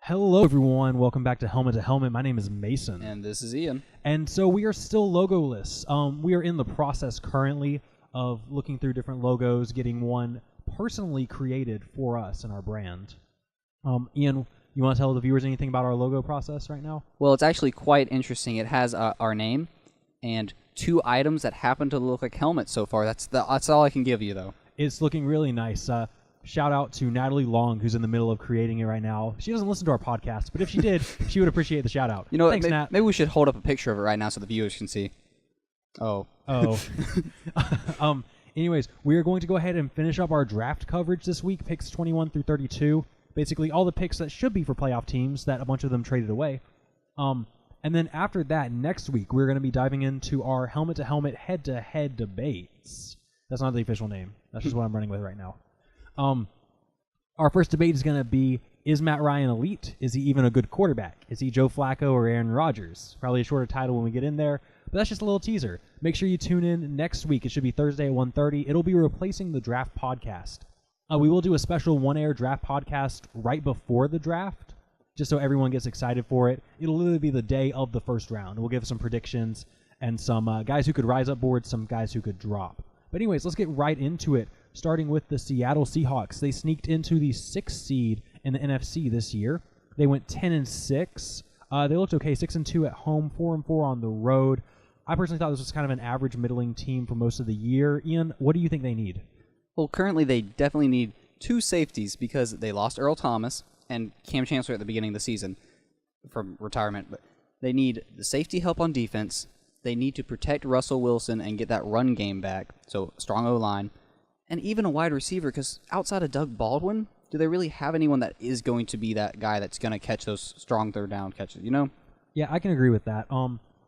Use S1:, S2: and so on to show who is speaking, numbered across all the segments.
S1: Hello, everyone. Welcome back to Helmet. My name is Mason.
S2: And this is Ian.
S1: And so we are still logoless. We are in the process currently of looking through different logos, getting one personally created for us and our brand. Ian, you want to tell the viewers anything about our logo process right now?
S2: Well, it's actually quite interesting. It has our name and two items that happen to look like helmets so far. That's all I can give you, though.
S1: It's looking really nice. Shout out to Natalie Long, who's in the middle of creating it right now. She doesn't listen to our podcast, but if she did, she would appreciate the shout out.
S2: You know,
S1: thanks, Nat.
S2: Maybe we should hold up a picture of it right now so the viewers can see. Oh.
S1: Anyways, we are going to go ahead and finish up our draft coverage this week, picks 21 through 32. Basically, all the picks that should be for playoff teams that a bunch of them traded away. And then after that, next week, we're going to be diving into our helmet-to-helmet, head-to-head debates. That's not the official name. That's just what I'm running with right now. Our first debate is going to be, is Matt Ryan elite? Is he even a good quarterback? Is he Joe Flacco or Aaron Rodgers? Probably a shorter title when we get in there, but that's just a little teaser. Make sure you tune in next week. It should be Thursday at 1:30. It'll be replacing the draft podcast. We will do a special one-air draft podcast right before the draft, just so everyone gets excited for it. It'll literally be the day of the first round. We'll give some predictions and some guys who could rise up boards, some guys who could drop. But anyways, let's get right into it. Starting with the Seattle Seahawks. They sneaked into the 6th seed in the NFC this year. They went 10-6. They looked okay, 6-2 at home, 4-4 on the road. I personally thought this was kind of an average middling team for most of the year. Ian, what do you think they need?
S2: Well, currently they definitely need two safeties because they lost Earl Thomas and Cam Chancellor at the beginning of the season from retirement. But they need the safety help on defense. They need to protect Russell Wilson and get that run game back, so strong O-line. And even a wide receiver, because outside of Doug Baldwin, do they really have anyone that is going to be that guy that's going to catch those strong third down catches, you know?
S1: Yeah, I can agree with that.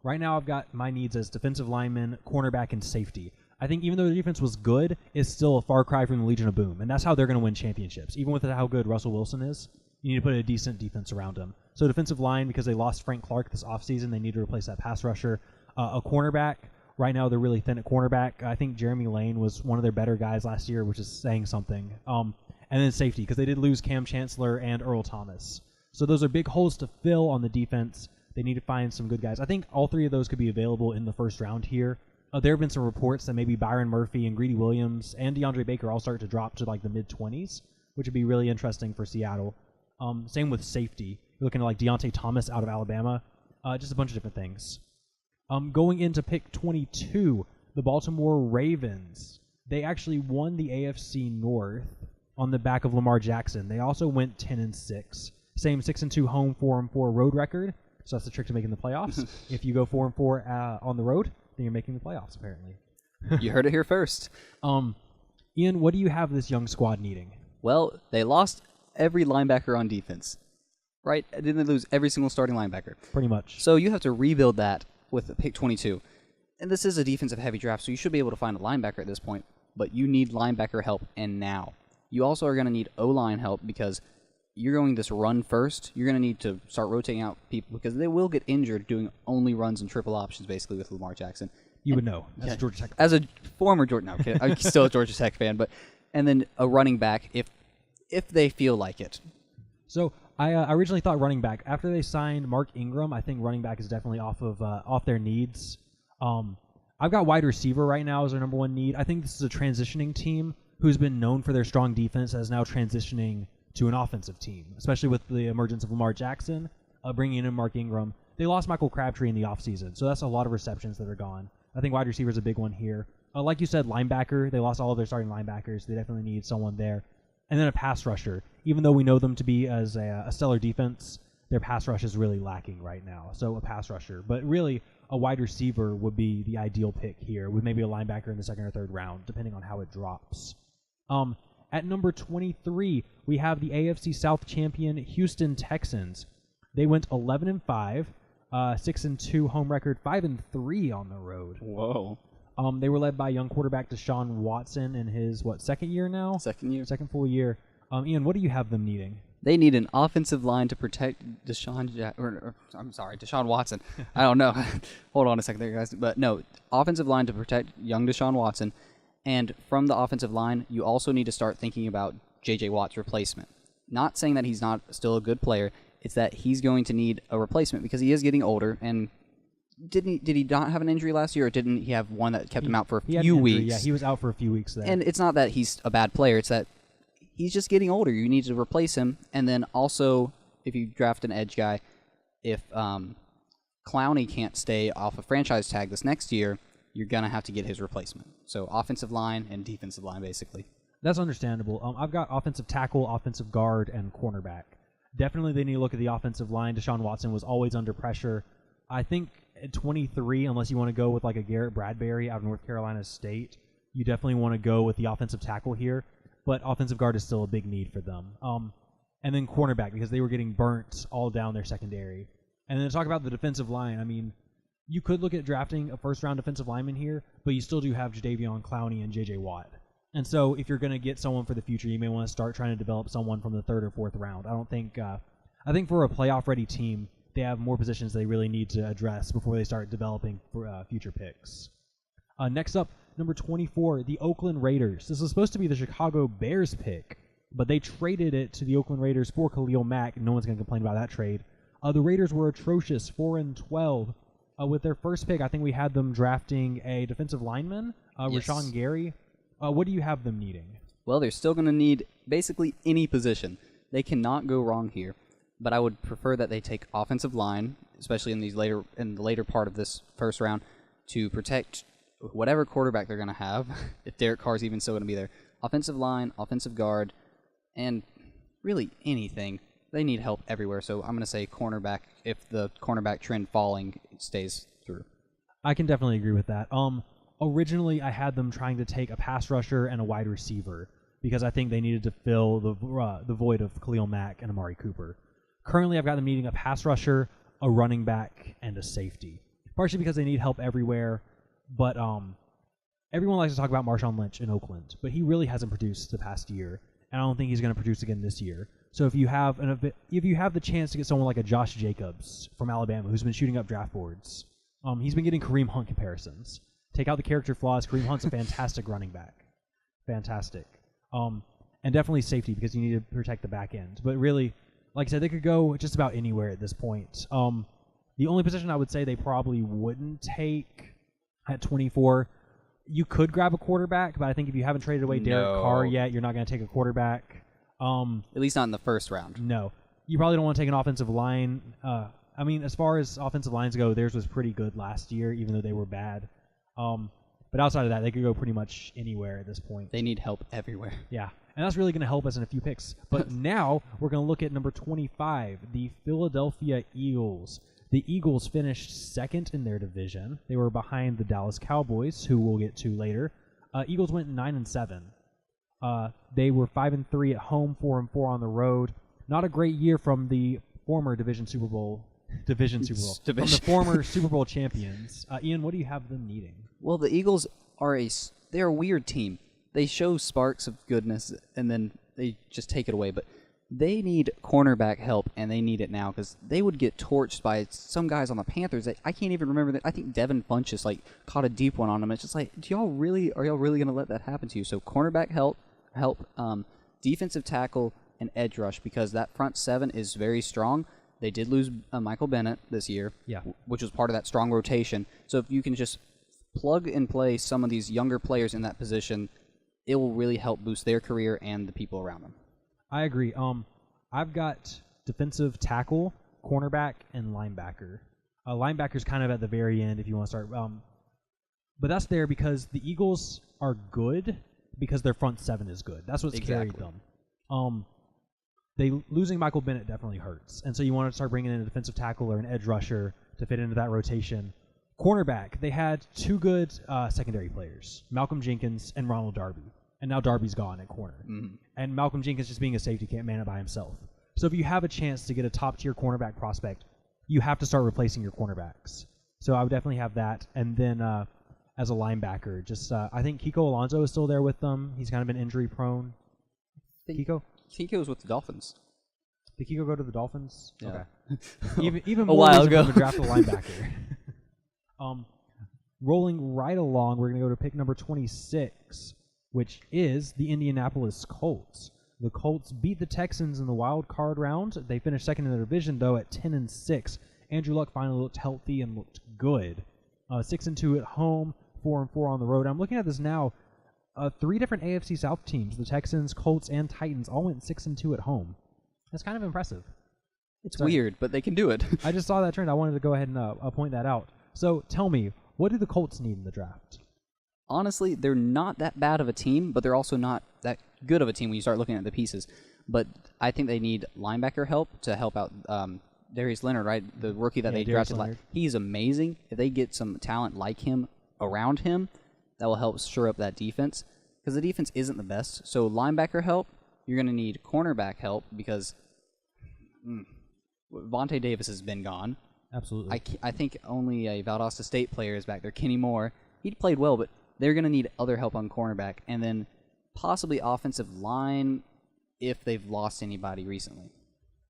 S1: Right now I've got my needs as defensive lineman, cornerback, and safety. I think even though the defense was good, it's still a far cry from the Legion of Boom, and that's how they're going to win championships. Even with how good Russell Wilson is, you need to put a decent defense around him. So defensive line, because they lost Frank Clark this offseason, they need to replace that pass rusher. A cornerback. Right now, they're really thin at cornerback. I think Jeremy Lane was one of their better guys last year, which is saying something. And then safety, because they did lose Cam Chancellor and Earl Thomas. So those are big holes to fill on the defense. They need to find some good guys. I think all three of those could be available in the first round here. There have been some reports that maybe Byron Murphy and Greedy Williams and DeAndre Baker all start to drop to like the mid-20s, which would be really interesting for Seattle. Same with safety. You're looking at like Deontay Thomas out of Alabama. Just a bunch of different things. Going into pick 22, the Baltimore Ravens. They actually won the AFC North on the back of Lamar Jackson. They also went 10-6. Same 6-2 home, 4-4 road record. So that's the trick to making the playoffs. If you go 4-4 on the road, then you're making the playoffs, apparently.
S2: You heard it here first.
S1: Ian, what do you have this young squad needing?
S2: Well, they lost every linebacker on defense, right? Didn't they lose every single starting linebacker?
S1: Pretty much.
S2: So you have to rebuild that with pick 22. And this is a defensive-heavy draft, so you should be able to find a linebacker at this point, but you need linebacker help, and now. You also are going to need O-line help because you're going this run first. You're going to need to start rotating out people because they will get injured doing only runs and triple options, basically, with Lamar Jackson.
S1: You would know. As a Georgia Tech fan.
S2: As a former Georgia... No, I'm still a Georgia Tech fan, but... And then a running back if they feel like it.
S1: So... I originally thought running back. After they signed Mark Ingram, I think running back is definitely off their needs. I've got wide receiver right now as their number one need. I think this is a transitioning team who's been known for their strong defense as now transitioning to an offensive team, especially with the emergence of Lamar Jackson, bringing in Mark Ingram. They lost Michael Crabtree in the offseason, so that's a lot of receptions that are gone. I think wide receiver is a big one here. Like you said, linebacker. They lost all of their starting linebackers. They definitely need someone there. And then a pass rusher. Even though we know them to be as a stellar defense, their pass rush is really lacking right now. So a pass rusher. But really, a wide receiver would be the ideal pick here, with maybe a linebacker in the second or third round, depending on how it drops. At number 23, we have the AFC South champion Houston Texans. They went 11-5, 6-2 home record, 5-3 on the road.
S2: Whoa.
S1: They were led by young quarterback Deshaun Watson in his, second year now?
S2: Second year.
S1: Second full year. Ian, what do you have them needing?
S2: They need an offensive line to protect Deshaun Watson. I don't know. Hold on a second there, guys. But no, offensive line to protect young Deshaun Watson. And from the offensive line, you also need to start thinking about J.J. Watt's replacement. Not saying that he's not still a good player. It's that he's going to need a replacement because he is getting older. And did he not have an injury last year, or didn't he have one that kept him out for a few weeks?
S1: Yeah, he was out for a few weeks there.
S2: And it's not that he's a bad player. It's that he's just getting older. You need to replace him. And then also, if you draft an edge guy, if Clowney can't stay off a franchise tag this next year, you're going to have to get his replacement. So offensive line and defensive line, basically.
S1: That's understandable. I've got offensive tackle, offensive guard, and cornerback. Definitely they need to look at the offensive line. Deshaun Watson was always under pressure. I think at 23, unless you want to go with like a Garrett Bradbury out of North Carolina State, you definitely want to go with the offensive tackle here. But offensive guard is still a big need for them. And then cornerback, because they were getting burnt all down their secondary. And then to talk about the defensive line, I mean, you could look at drafting a first-round defensive lineman here, but you still do have Jadeveon Clowney and J.J. Watt. And so if you're going to get someone for the future, you may want to start trying to develop someone from the third or fourth round. I think for a playoff-ready team, they have more positions they really need to address before they start developing for future picks. Next up, number 24, the Oakland Raiders. This was supposed to be the Chicago Bears pick, but they traded it to the Oakland Raiders for Khalil Mack. No one's going to complain about that trade. The Raiders were atrocious, 4-12. With their first pick, I think we had them drafting a defensive lineman,
S2: Yes.
S1: Rashawn Gary. What do you have them needing?
S2: Well, they're still going to need basically any position. They cannot go wrong here. But I would prefer that they take offensive line, especially in the later part of this first round, to protect whatever quarterback they're going to have, if Derek Carr's even still going to be there. Offensive line, offensive guard, and really anything. They need help everywhere, so I'm going to say cornerback if the cornerback trend falling stays through.
S1: I can definitely agree with that. Originally, I had them trying to take a pass rusher and a wide receiver because I think they needed to fill the void of Khalil Mack and Amari Cooper. Currently, I've got them needing a pass rusher, a running back, and a safety. Partially because they need help everywhere, but everyone likes to talk about Marshawn Lynch in Oakland, but he really hasn't produced the past year, and I don't think he's going to produce again this year. So if you have the chance to get someone like a Josh Jacobs from Alabama who's been shooting up draft boards, he's been getting Kareem Hunt comparisons. Take out the character flaws. Kareem Hunt's a fantastic running back. Fantastic. And definitely safety because you need to protect the back end. But really, like I said, they could go just about anywhere at this point. The only position I would say they probably wouldn't take at 24, you could grab a quarterback, but I think if you haven't traded away Derek Carr yet, you're not going to take a quarterback.
S2: At least not in the first round.
S1: No. You probably don't want to take an offensive line. I mean, as far as offensive lines go, theirs was pretty good last year, even though they were bad. But outside of that, they could go pretty much anywhere at this point.
S2: They need help everywhere.
S1: Yeah, and that's really going to help us in a few picks. But now we're going to look at number 25, the Philadelphia Eagles. The Eagles finished second in their division. They were behind the Dallas Cowboys, who we'll get to later. Eagles went 9-7. They were 5-3 at home, 4-4 on the road. Not a great year from the former Super Bowl. From the former Super Bowl champions. Ian, what do you have them needing?
S2: Well, the Eagles they're a weird team. They show sparks of goodness, and then they just take it away. But they need cornerback help, and they need it now because they would get torched by some guys on the Panthers. I can't even remember that. I think Devin Funchess caught a deep one on them. It's just like, are y'all really going to let that happen to you? So cornerback help, defensive tackle, and edge rush because that front seven is very strong. They did lose Michael Bennett this year, which was part of that strong rotation. So if you can just plug and play some of these younger players in that position, it will really help boost their career and the people around them.
S1: I agree. I've got defensive tackle, cornerback, and linebacker. Linebacker's kind of at the very end if you want to start. But that's there because the Eagles are good because their front seven is good. That's what's carried them. Losing Michael Bennett definitely hurts. And so you want to start bringing in a defensive tackle or an edge rusher to fit into that rotation. Cornerback, they had two good secondary players, Malcolm Jenkins and Ronald Darby. And now Darby's gone at corner. Mm-hmm. And Malcolm Jenkins just being a safety can't man it by himself. So if you have a chance to get a top-tier cornerback prospect, you have to start replacing your cornerbacks. So I would definitely have that. And then as a linebacker, I think Kiko Alonso is still there with them. He's kind of been injury-prone. Kiko?
S2: Kiko's with the Dolphins.
S1: Did Kiko go to the Dolphins?
S2: Yeah.
S1: Okay. even
S2: a
S1: more
S2: while
S1: reason
S2: ago.
S1: for them to draft a linebacker. Rolling right along, we're going to go to pick number 26, which is the Indianapolis Colts. The Colts beat the Texans in the wild card round. They finished second in their division, though, at 10-6. Andrew Luck finally looked healthy and looked good. 6-2 at home, 4-4 on the road. I'm looking at this now. 3 different AFC South teams, the Texans, Colts, and Titans, all went 6-2 at home. That's kind of impressive.
S2: It's weird, but they can do it.
S1: I just saw that trend. I wanted to go ahead and point that out. So tell me, what do the Colts need in the draft?
S2: Honestly, they're not that bad of a team, but they're also not that good of a team when you start looking at the pieces. But I think they need linebacker help to help out Darius Leonard, right? The rookie that they drafted. He's amazing. If they get some talent like him around him, that will help shore up that defense. Because the defense isn't the best. So linebacker help, you're going to need cornerback help because Vontae Davis has been gone.
S1: Absolutely.
S2: I think only a Valdosta State player is back there. Kenny Moore, he played well, but they're going to need other help on cornerback, and then possibly offensive line if they've lost anybody recently.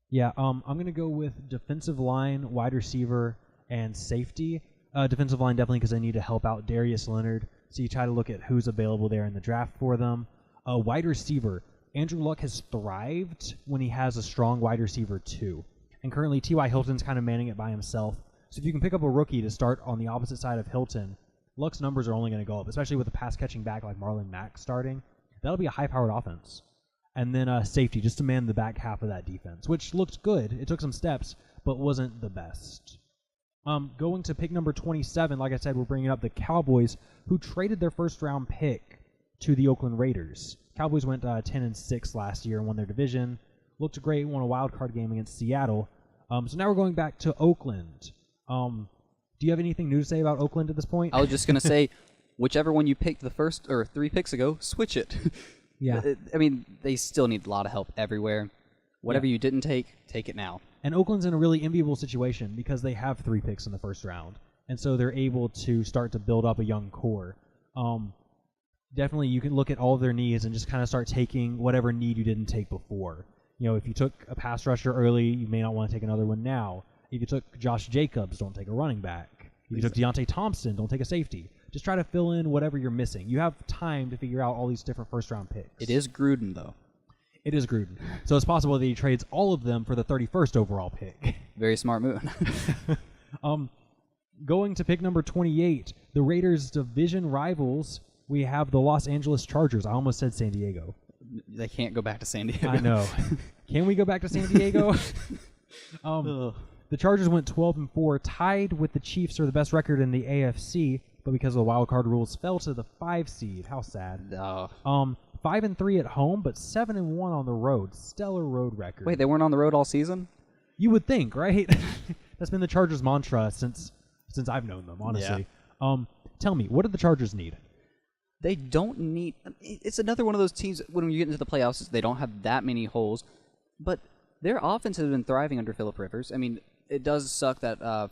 S1: Yeah, I'm going to go with defensive line, wide receiver, and safety. Defensive line definitely because they need to help out Darius Leonard, so you try to look at who's available there in the draft for them. Wide receiver, Andrew Luck has thrived when he has a strong wide receiver too. And currently T.Y. Hilton's kind of manning it by himself. So if you can pick up a rookie to start on the opposite side of Hilton, Luck's numbers are only going to go up, especially with a pass-catching back like Marlon Mack starting. That'll be a high-powered offense. And then safety, just to man the back half of that defense, which looked good. It took some steps, but wasn't the best. Going to pick number 27, like I said, we're bringing up the Cowboys, who traded their first-round pick to the Oakland Raiders. Cowboys went 10-6 last year and won their division. Looked great, won a wild card game against Seattle. So now we're going back to Oakland. Do you have anything new to say about Oakland at this point?
S2: I was just going to say, whichever one you picked the first or 3 picks ago, switch it.
S1: Yeah.
S2: I mean, they still need a lot of help everywhere. Whatever you didn't take it now.
S1: And Oakland's in a really enviable situation because they have 3 picks in the first round. And so they're able to start to build up a young core. Definitely you can look at all of their needs and just kind of start taking whatever need you didn't take before. You know, if you took a pass rusher early, you may not want to take another one now. If you took Josh Jacobs, don't take a running back. If you took Deontay Thompson, don't take a safety. Just try to fill in whatever you're missing. You have time to figure out all these different first-round picks.
S2: It is Gruden, though.
S1: It is Gruden. So it's possible that he trades all of them for the 31st overall pick.
S2: Very smart move.
S1: Going to pick number 28, the Raiders' division rivals, we have the Los Angeles Chargers. I almost said San Diego.
S2: They can't go back to San Diego.
S1: I know. Can we go back to San Diego? The Chargers went 12-4, tied with the Chiefs for the best record in the AFC, but because of the wild card rules, fell to the 5 seed. How sad. 5-3 at home, but 7-1 on the road. Stellar road record.
S2: Wait, they weren't on the road all season?
S1: You would think, right? That's been the Chargers' mantra since I've known them, honestly. Yeah. Tell me, what do the Chargers need?
S2: They don't need... It's another one of those teams, when you get into the playoffs, they don't have that many holes, but their offense has been thriving under Phillip Rivers. I mean, it does suck that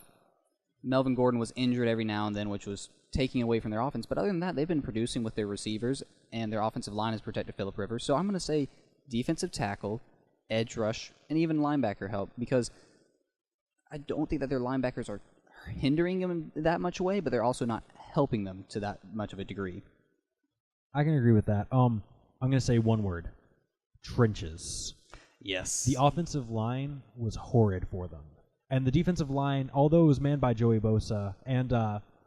S2: Melvin Gordon was injured every now and then, which was taking away from their offense, but other than that, they've been producing with their receivers, and their offensive line has protected Phillip Rivers. So I'm going to say defensive tackle, edge rush, and even linebacker help, because I don't think that their linebackers are hindering them that much away, but they're also not helping them to that much of a degree.
S1: I can agree with that. I'm going to say one word. Trenches.
S2: Yes.
S1: The offensive line was horrid for them. And the defensive line, although it was manned by Joey Bosa and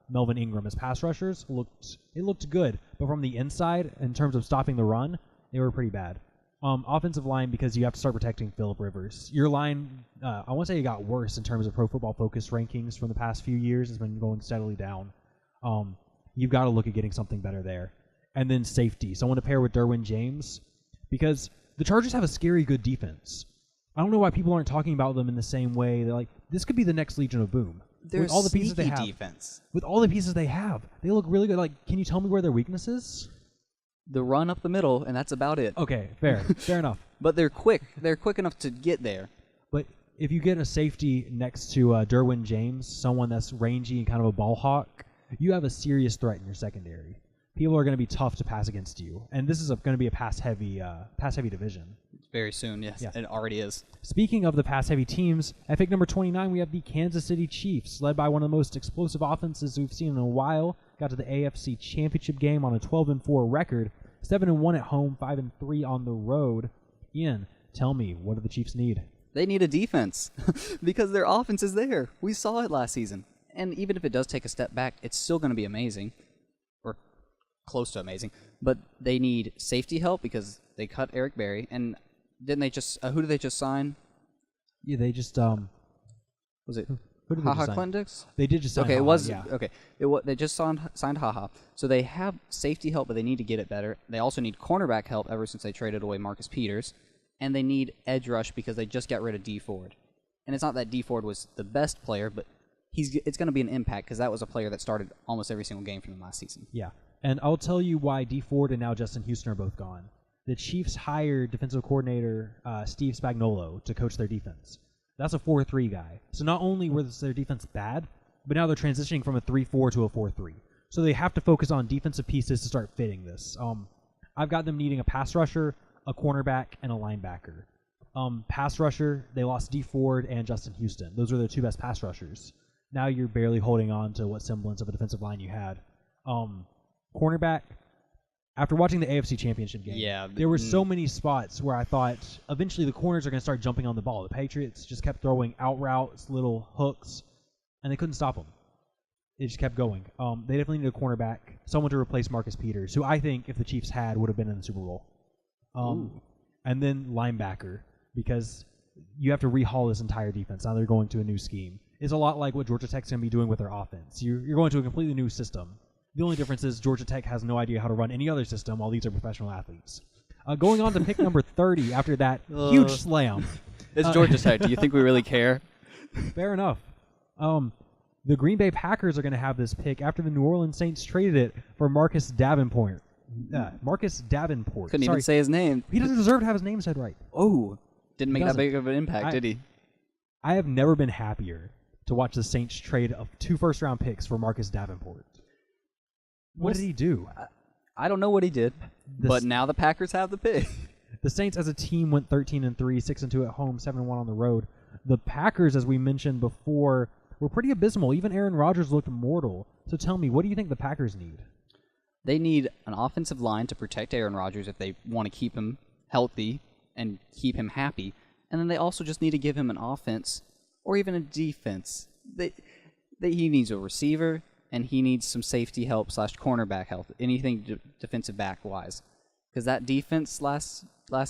S1: Melvin Ingram as pass rushers, looked good. But from the inside, in terms of stopping the run, they were pretty bad. Offensive line, because you have to start protecting Phillip Rivers. Your line, I want to say it got worse in terms of Pro Football Focus rankings from the past few years. It's been going steadily down. You've got to look at getting something better there. And then safety. Someone to pair with Derwin James, because the Chargers have a scary good defense. I don't know why people aren't talking about them in the same way. They're like, this could be the next Legion of Boom.
S2: They're
S1: with all the pieces they have.
S2: Defense.
S1: With all the pieces they have, they look really good. Like, can you tell me where their weakness is?
S2: The run up the middle, and that's about it.
S1: Okay, fair enough.
S2: But they're quick. They're quick enough to get there.
S1: But if you get a safety next to Derwin James, someone that's rangy and kind of a ball hawk, you have a serious threat in your secondary. People are going to be tough to pass against you, and this is going to be a pass-heavy division.
S2: Very soon, yes. Yeah. It already is.
S1: Speaking of the pass-heavy teams, at pick number 29, we have the Kansas City Chiefs, led by one of the most explosive offenses we've seen in a while. Got to the AFC Championship game on a 12-4 record, 7-1 at home, 5-3 on the road. Ian, tell me, what do the Chiefs need?
S2: They need a defense because their offense is there. We saw it last season. And even if it does take a step back, it's still going to be amazing, or close to amazing. But they need safety help because they cut Eric Berry. And didn't they just who did they just sign?
S1: Yeah, they just
S2: Was it
S1: who did they
S2: HaHa
S1: just sign?
S2: Clindex?
S1: They did just sign.
S2: Okay, it
S1: HaHa,
S2: was
S1: yeah.
S2: okay. They just signed HaHa, so they have safety help, but they need to get it better. They also need cornerback help ever since they traded away Marcus Peters, and they need edge rush because they just got rid of D Ford. And it's not that D Ford was the best player, but it's going to be an impact because that was a player that started almost every single game from them last season.
S1: Yeah, and I'll tell you why D Ford and now Justin Houston are both gone. The Chiefs hired defensive coordinator Steve Spagnuolo to coach their defense. That's a 4-3 guy. So not only was their defense bad, but now they're transitioning from a 3-4 to a 4-3. So they have to focus on defensive pieces to start fitting this. I've got them needing a pass rusher, a cornerback, and a linebacker. Pass rusher, they lost D Ford and Justin Houston. Those were their two best pass rushers. Now you're barely holding on to what semblance of a defensive line you had. Cornerback, after watching the AFC Championship game, there were so many spots where I thought eventually the corners are going to start jumping on the ball. The Patriots just kept throwing out routes, little hooks, and they couldn't stop them. It just kept going. They definitely need a cornerback, someone to replace Marcus Peters, who I think, if the Chiefs had, would have been in the Super Bowl. And then linebacker, because you have to rehaul this entire defense. Now they're going to a new scheme. It's a lot like what Georgia Tech's going to be doing with their offense. You're going to a completely new system. The only difference is Georgia Tech has no idea how to run any other system, while these are professional athletes. Going on to pick number 30 after that huge slam.
S2: It's Georgia Tech. Do you think we really care?
S1: Fair enough. The Green Bay Packers are going to have this pick after the New Orleans Saints traded it for Marcus Davenport. Marcus Davenport.
S2: Couldn't even say his name.
S1: He doesn't deserve to have his name said right.
S2: Oh, didn't make that big of an impact, did he?
S1: I have never been happier to watch the Saints trade 2 first-round picks for Marcus Davenport. What did he do?
S2: I don't know what he did, but now the Packers have the pick.
S1: The Saints as a team went 13-3, 6-2 at home, 7-1 on the road. The Packers, as we mentioned before, were pretty abysmal. Even Aaron Rodgers looked mortal. So tell me, what do you think the Packers need?
S2: They need an offensive line to protect Aaron Rodgers if they want to keep him healthy and keep him happy. And then they also just need to give him an offense or even a defense. He needs a receiver, and he needs some safety help / cornerback help, anything defensive back-wise. Because that defense last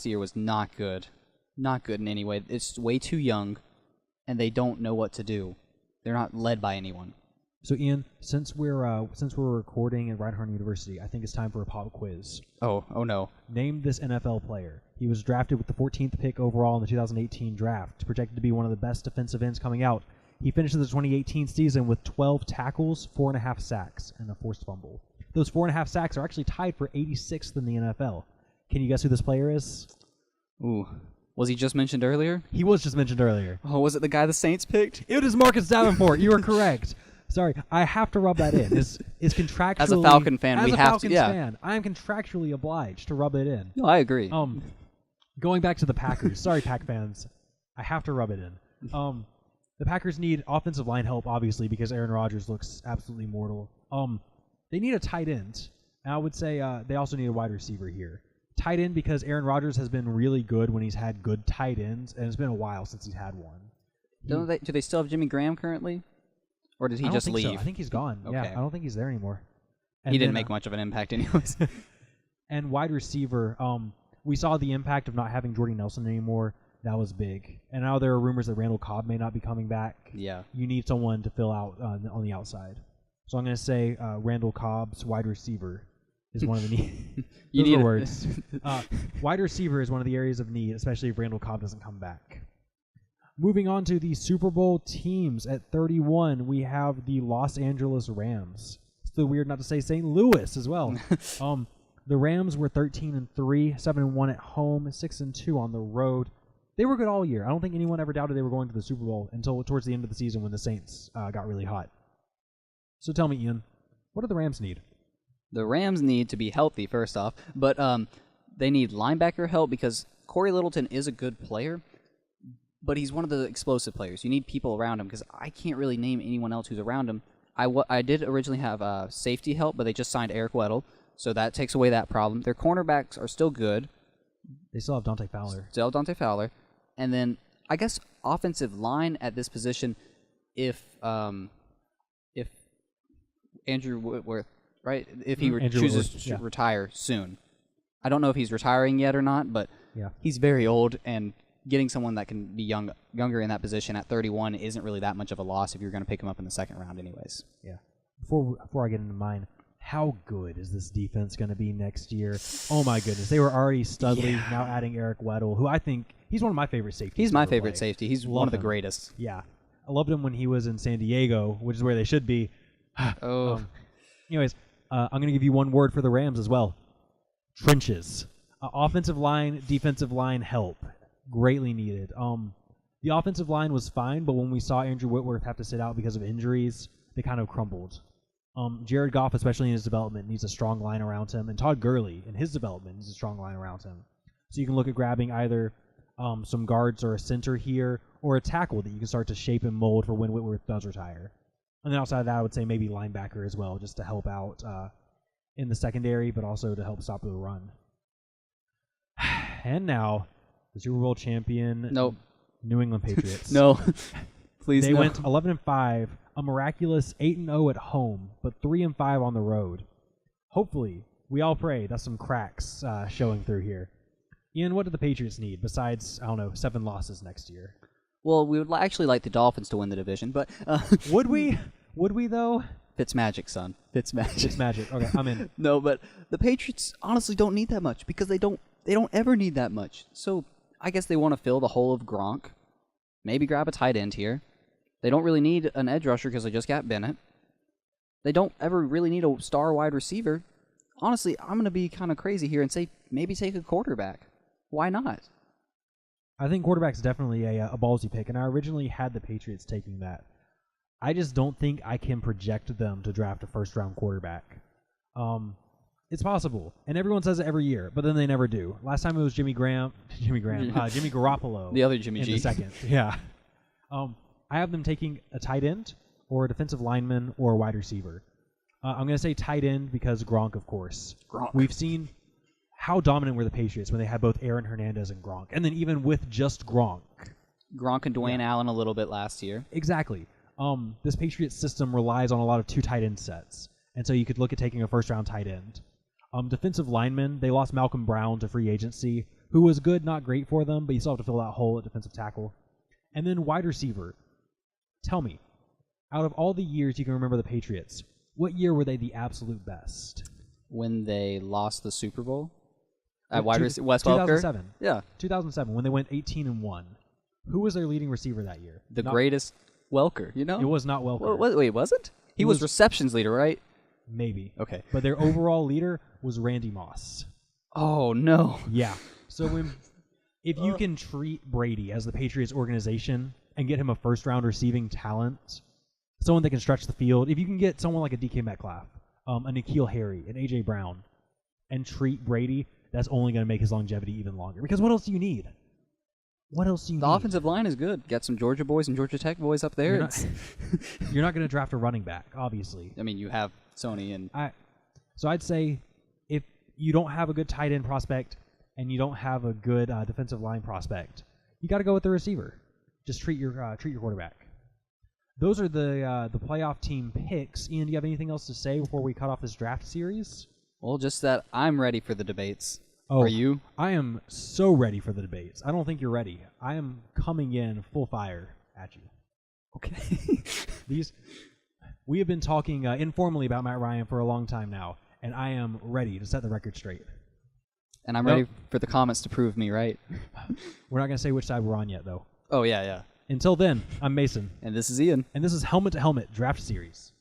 S2: year was not good. Not good in any way. It's way too young, and they don't know what to do. They're not led by anyone.
S1: So, Ian, since we're recording at Reinhardt University, I think it's time for a pop quiz.
S2: Oh no.
S1: Name this NFL player. He was drafted with the 14th pick overall in the 2018 draft, projected to be one of the best defensive ends coming out. He finished the 2018 season with 12 tackles, 4.5 sacks, and a forced fumble. Those 4.5 sacks are actually tied for 86th in the NFL. Can you guess who this player is?
S2: Ooh. Was he just mentioned earlier?
S1: He was just mentioned earlier.
S2: Oh, was it the guy the Saints picked?
S1: It is Marcus Davenport. You are correct. Sorry, I have to rub that in. It's contractually...
S2: As a Falcon fan, we have to, yeah.
S1: Fan, I am contractually obliged to rub it in.
S2: No, I agree.
S1: Going back to the Packers. Sorry, Pack fans. I have to rub it in. The Packers need offensive line help, obviously, because Aaron Rodgers looks absolutely mortal. They need a tight end. And I would say they also need a wide receiver here. Tight end because Aaron Rodgers has been really good when he's had good tight ends, and it's been a while since he's had one.
S2: Do they still have Jimmy Graham currently? Or did he just leave?
S1: So. I think he's gone. Okay. Yeah, I don't think he's there anymore.
S2: And he didn't make much of an impact anyways.
S1: And wide receiver, we saw the impact of not having Jordy Nelson anymore. That was big. And now there are rumors that Randall Cobb may not be coming back.
S2: Yeah.
S1: You need someone to fill out on the outside. So I'm going to say Randall Cobb's wide receiver is one of the need. Those are words. Wide receiver is one of the areas of need, especially if Randall Cobb doesn't come back. Moving on to the Super Bowl teams at 31, we have the Los Angeles Rams. It's still weird not to say St. Louis as well. The Rams were 13-3, 7-1 at home, 6-2 on the road. They were good all year. I don't think anyone ever doubted they were going to the Super Bowl until towards the end of the season when the Saints got really hot. So tell me, Ian, what do the Rams need?
S2: The Rams need to be healthy, first off, but they need linebacker help because Corey Littleton is a good player, but he's one of the explosive players. You need people around him because I can't really name anyone else who's around him. I did originally have safety help, but they just signed Eric Weddle, so that takes away that problem. Their cornerbacks are still good,
S1: They still have Dante Fowler.
S2: Still Dante Fowler. And then I guess offensive line at this position, if Andrew Whitworth, right? If he chooses to retire soon. I don't know if he's retiring yet or not, but he's very old, and getting someone that can be younger in that position at 31 isn't really that much of a loss if you're going to pick him up in the second round anyways.
S1: Yeah. Before I get into mine, how good is this defense going to be next year? Oh, my goodness. They were already studly, now adding Eric Weddle, who I think he's one of my favorite safeties.
S2: He's my favorite safety. He's one of the greatest.
S1: Yeah. I loved him when he was in San Diego, which is where they should be. Anyways, I'm going to give you one word for the Rams as well. Trenches. Offensive line, defensive line help. Greatly needed. The offensive line was fine, but when we saw Andrew Whitworth have to sit out because of injuries, they kind of crumbled. Jared Goff, especially in his development, needs a strong line around him, and Todd Gurley, in his development, needs a strong line around him. So you can look at grabbing either some guards or a center here, or a tackle that you can start to shape and mold for when Whitworth does retire. And then outside of that, I would say maybe linebacker as well, just to help out in the secondary, but also to help stop the run. And now, the Super Bowl champion, New England Patriots.
S2: No, please.
S1: They went 11-5, a miraculous 8-0 at home, but 3-5 on the road. Hopefully, we all pray that's some cracks showing through here. Ian, what do the Patriots need besides 7 losses next year?
S2: Well, we would actually like the Dolphins to win the division, but
S1: would we? Would we though?
S2: Fitzmagic, son. Fitzmagic.
S1: Okay, I'm in.
S2: No, but the Patriots honestly don't need that much because they don't ever need that much. So I guess they want to fill the hole of Gronk. Maybe grab a tight end here. They don't really need an edge rusher because they just got Bennett. They don't ever really need a star wide receiver. Honestly, I'm going to be kind of crazy here and say maybe take a quarterback. Why not?
S1: I think quarterback's definitely a ballsy pick, and I originally had the Patriots taking that. I just don't think I can project them to draft a first-round quarterback. It's possible, and everyone says it every year, but then they never do. Last time it was Jimmy Garoppolo.
S2: The other Jimmy
S1: in
S2: G.
S1: the second. Yeah. I have them taking a tight end or a defensive lineman or a wide receiver. I'm going to say tight end because Gronk, of course. We've seen how dominant were the Patriots when they had both Aaron Hernandez and Gronk, and then even with just Gronk.
S2: Gronk and Dwayne Allen a little bit last year.
S1: Exactly. This Patriots system relies on a lot of 2 tight end sets, and so you could look at taking a first-round tight end. Defensive linemen, they lost Malcolm Brown to free agency, who was good, not great for them, but you still have to fill that hole at defensive tackle. And then wide receiver. Tell me, out of all the years you can remember the Patriots, what year were they the absolute best?
S2: When they lost the Super Bowl? At wide receiver, Wes Welker?
S1: 2007.
S2: Yeah.
S1: 2007, when they went 18-1. Who was their leading receiver that year?
S2: The greatest Welker, you know?
S1: It was not Welker.
S2: Wait, was it? He was receptions leader, right?
S1: Maybe.
S2: Okay.
S1: But their overall leader was Randy Moss.
S2: Oh, no.
S1: Yeah. So if you can treat Brady as the Patriots organization and get him a first-round receiving talent, someone that can stretch the field, if you can get someone like a DK Metcalf, a N'Keal Harry, an A.J. Brown, and treat Brady, that's only going to make his longevity even longer. Because what else do you need? What else do you need?
S2: The offensive line is good. Get some Georgia boys and Georgia Tech boys up there.
S1: You're not going to draft a running back, obviously.
S2: I mean, you have Sony and...
S1: So I'd say if you don't have a good tight end prospect and you don't have a good defensive line prospect, you got to go with the receiver. Just treat your quarterback. Those are the playoff team picks. Ian, do you have anything else to say before we cut off this draft series?
S2: Well, just that I'm ready for the debates.
S1: Oh,
S2: are you?
S1: I am so ready for the debates. I don't think you're ready. I am coming in full fire at you.
S2: Okay.
S1: We have been talking informally about Matt Ryan for a long time now, and I am ready to set the record straight.
S2: And I'm ready for the comments to prove me right.
S1: We're not going to say which side we're on yet, though.
S2: Oh, yeah.
S1: Until then, I'm Mason.
S2: And this is Ian.
S1: And this is Helmet to Helmet Draft Series.